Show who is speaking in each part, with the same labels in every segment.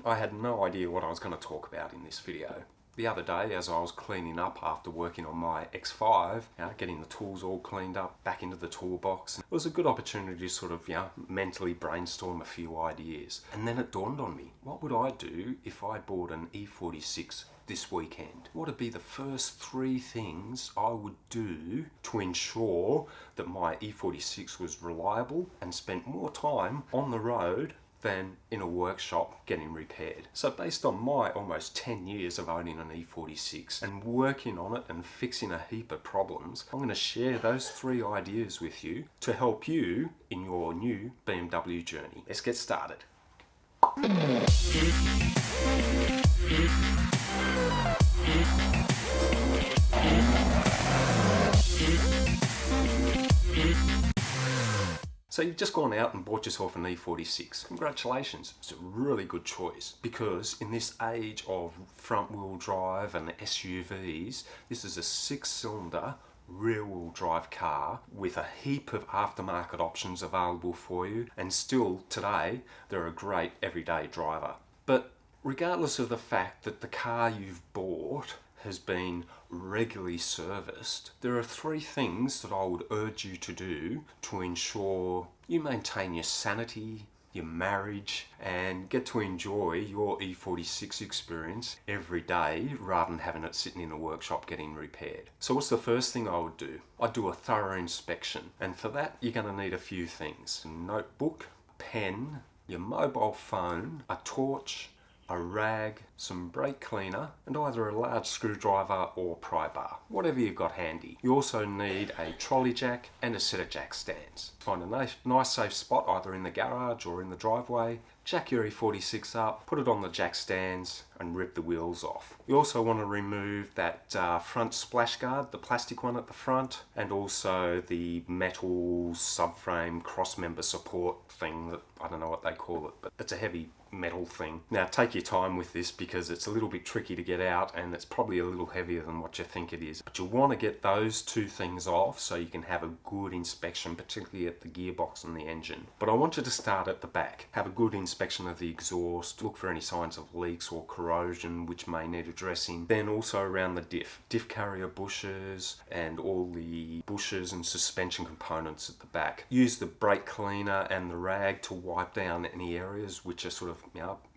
Speaker 1: I had no idea what I was going to talk about in this video. The other day, as I was cleaning up after working on my X5, getting the tools all cleaned up, back into the toolbox, it was a good opportunity to sort of, mentally brainstorm a few ideas. And then it dawned on me, what would I do if I bought an E46 this weekend? What would be the first 3 things I would do to ensure that my E46 was reliable and spent more time on the road than in a workshop getting repaired? So based on my almost 10 years of owning an E46 and working on it and fixing a heap of problems, I'm going to share those 3 ideas with you to help you in your new BMW journey. Let's get started. So you've just gone out and bought yourself an E46. Congratulations, it's a really good choice, because in this age of front wheel drive and SUVs, this is a 6-cylinder rear wheel drive car with a heap of aftermarket options available for you, and still today they're a great everyday driver. But regardless of the fact that the car you've bought has been regularly serviced, there are 3 things that I would urge you to do to ensure you maintain your sanity, your marriage, and get to enjoy your E46 experience every day rather than having it sitting in a workshop getting repaired. So what's the first thing I would do? I'd do a thorough inspection, and for that you're going to need a few things: a notebook, pen, your mobile phone, a torch, a rag, some brake cleaner, and either a large screwdriver or pry bar, whatever you've got handy. You also need a trolley jack and a set of jack stands. Find a nice safe spot either in the garage or in the driveway, jack your E46 up, put it on the jack stands and rip the wheels off. You also want to remove that front splash guard, the plastic one at the front, and also the metal subframe cross-member support thing that, I don't know what they call it, but it's a heavy metal thing. Now take your time with this because it's a little bit tricky to get out and it's probably a little heavier than what you think it is. But you want to get those 2 things off so you can have a good inspection, particularly at the gearbox and the engine. But I want you to start at the back. Have a good inspection of the exhaust, look for any signs of leaks or corrosion which may need addressing. Then also around the diff carrier bushes and all the bushes and suspension components at the back. Use the brake cleaner and the rag to wipe down any areas which are sort of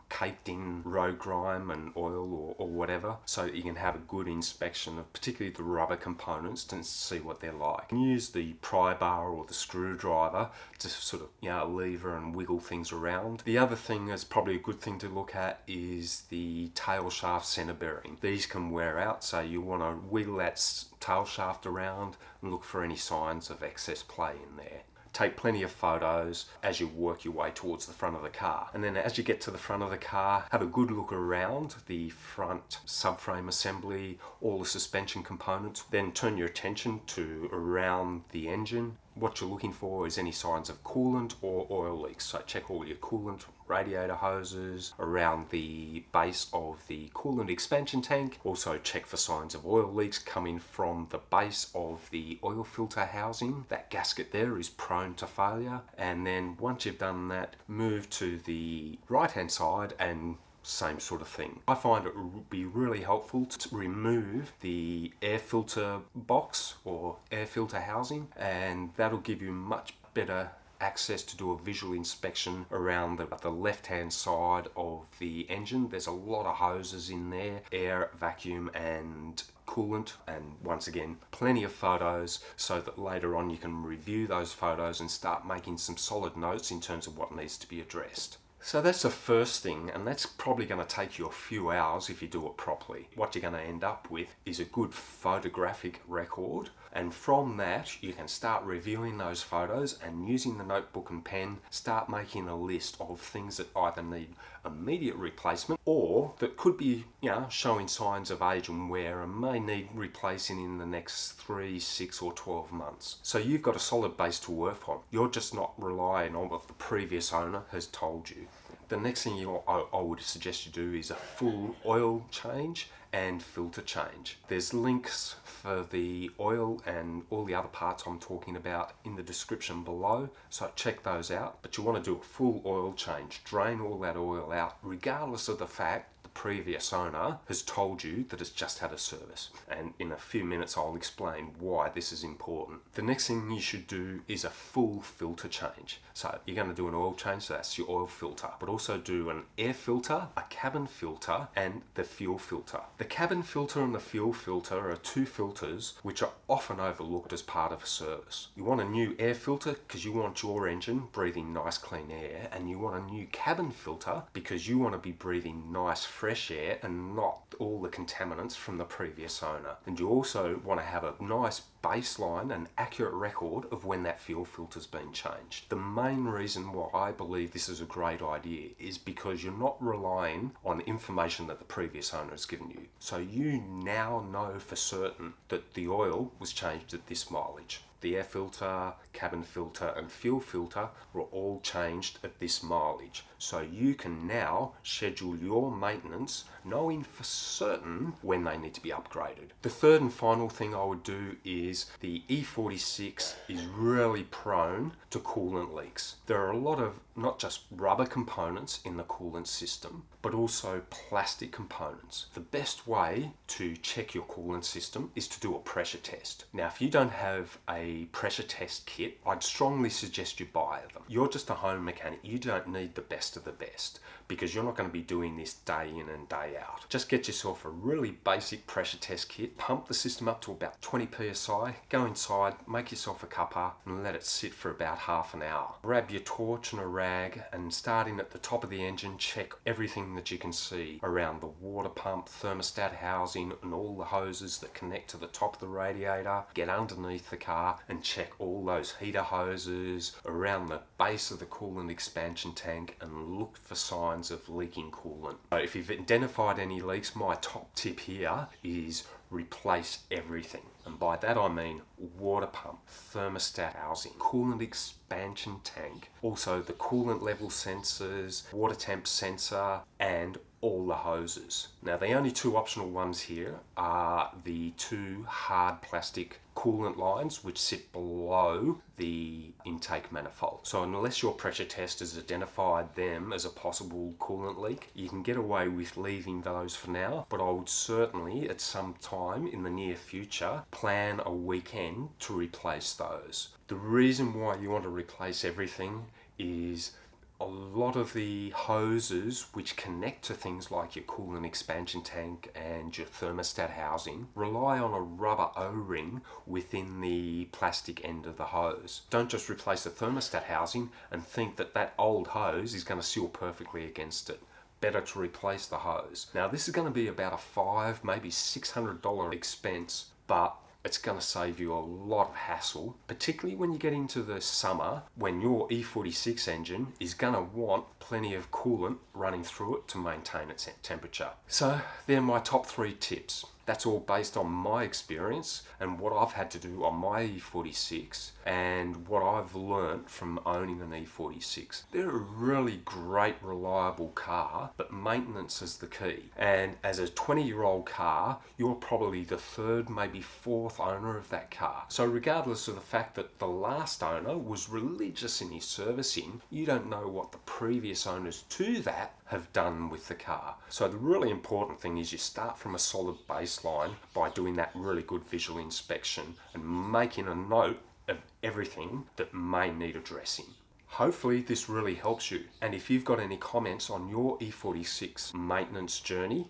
Speaker 1: caked in road grime and oil or whatever, so that you can have a good inspection of particularly the rubber components to see what they're like. And use the pry bar or the screwdriver to sort of lever and wiggle things around. The other thing that's probably a good thing to look at is the tail shaft center bearing. These can wear out, so you want to wiggle that tail shaft around and look for any signs of excess play in there. Take plenty of photos as you work your way towards the front of the car. And then as you get to the front of the car, have a good look around the front subframe assembly, all the suspension components. Then turn your attention to around the engine. What you're looking for is any signs of coolant or oil leaks. So check all your coolant radiator hoses around the base of the coolant expansion tank. Also check for signs of oil leaks coming from the base of the oil filter housing. That gasket there is prone to failure. And then once you've done that, move to the right hand side and same sort of thing. I find it would be really helpful to remove the air filter box or air filter housing, and that'll give you much better access to do a visual inspection around the left hand side of the engine. There's a lot of hoses in there, air, vacuum and coolant, and once again plenty of photos so that later on you can review those photos and start making some solid notes in terms of what needs to be addressed. So that's the first thing, and that's probably going to take you a few hours if you do it properly. What you're going to end up with is a good photographic record, and from that you can start reviewing those photos and using the notebook and pen, start making a list of things that either need immediate replacement or that could be, showing signs of age and wear and may need replacing in the next 3, 6 or 12 months. So you've got a solid base to work on. You're just not relying on what the previous owner has told you. The next thing I would suggest you do is a full oil change and filter change. There's links for the oil and all the other parts I'm talking about in the description below, so check those out. But you want to do a full oil change, drain all that oil out, regardless of the fact the previous owner has told you that it's just had a service. And in a few minutes I'll explain why this is important. The next thing you should do is a full filter change. So you're going to do an oil change, so that's your oil filter, but also do an air filter, a cabin filter, and the fuel filter. The cabin filter and the fuel filter are two filters which are often overlooked as part of a service. You want a new air filter because you want your engine breathing nice clean air, and you want a new cabin filter because you want to be breathing nice fresh air and not all the contaminants from the previous owner. And you also want to have a nice baseline and accurate record of when that fuel filter's been changed. The main reason why I believe this is a great idea is because you're not relying on information that the previous owner has given you. So you now know for certain that the oil was changed at this mileage. The air filter, cabin filter and fuel filter were all changed at this mileage. So you can now schedule your maintenance knowing for certain when they need to be upgraded. The third and final thing I would do is the E46 is really prone to coolant leaks. There are a lot of not just rubber components in the coolant system, but also plastic components. The best way to check your coolant system is to do a pressure test. Now, if you don't have a pressure test kit, I'd strongly suggest you buy them. You're just a home mechanic. You don't need the best of the best because you're not going to be doing this day in and day out. Just get yourself a really basic pressure test kit, pump the system up to about 20 psi, go inside, make yourself a cuppa and let it sit for about half an hour. Grab your torch and a rag and starting at the top of the engine, check everything that you can see around the water pump, thermostat housing and all the hoses that connect to the top of the radiator. Get underneath the car and check all those heater hoses around the base of the coolant expansion tank and look for signs of leaking coolant. So if you've identified any leaks, my top tip here is replace everything. And by that I mean water pump, thermostat housing, coolant expansion tank, also the coolant level sensors, water temp sensor, and all the hoses. Now the only two optional ones here are the two hard plastic coolant lines which sit below the intake manifold. So unless your pressure test has identified them as a possible coolant leak, you can get away with leaving those for now, but I would certainly at some time in the near future plan a weekend to replace those. The reason why you want to replace everything is a lot of the hoses which connect to things like your coolant expansion tank and your thermostat housing rely on a rubber O-ring within the plastic end of the hose. Don't just replace the thermostat housing and think that that old hose is going to seal perfectly against it. Better to replace the hose. Now this is going to be about a $500, maybe $600 expense, but it's going to save you a lot of hassle, particularly when you get into the summer when your E46 engine is going to want plenty of coolant running through it to maintain its temperature. So they're my top 3 tips. That's all based on my experience and what I've had to do on my E46 and what I've learnt from owning an E46. They're a really great, reliable car, but maintenance is the key. And as a 20-year-old car, you're probably the 3rd, maybe 4th owner of that car. So regardless of the fact that the last owner was religious in his servicing, you don't know what the previous owners to that have done with the car. So the really important thing is you start from a solid baseline by doing that really good visual inspection and making a note of everything that may need addressing. Hopefully this really helps you, and if you've got any comments on your E46 maintenance journey,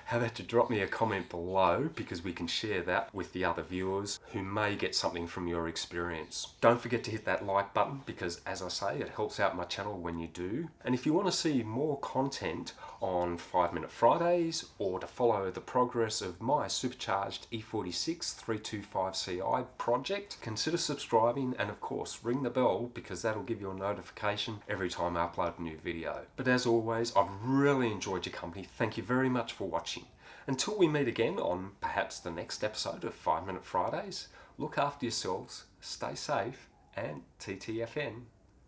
Speaker 1: how about you drop me a comment below because we can share that with the other viewers who may get something from your experience. Don't forget to hit that like button because, as I say, it helps out my channel when you do. And if you want to see more content on 5 Minute Fridays or to follow the progress of my supercharged E46 325ci project, consider subscribing and of course ring the bell because that'll give you a notification every time I upload a new video. But as always, I've really enjoyed your company. Thank you very much for watching. Until we meet again on perhaps the next episode of 5 Minute Fridays, look after yourselves, stay safe, and TTFN.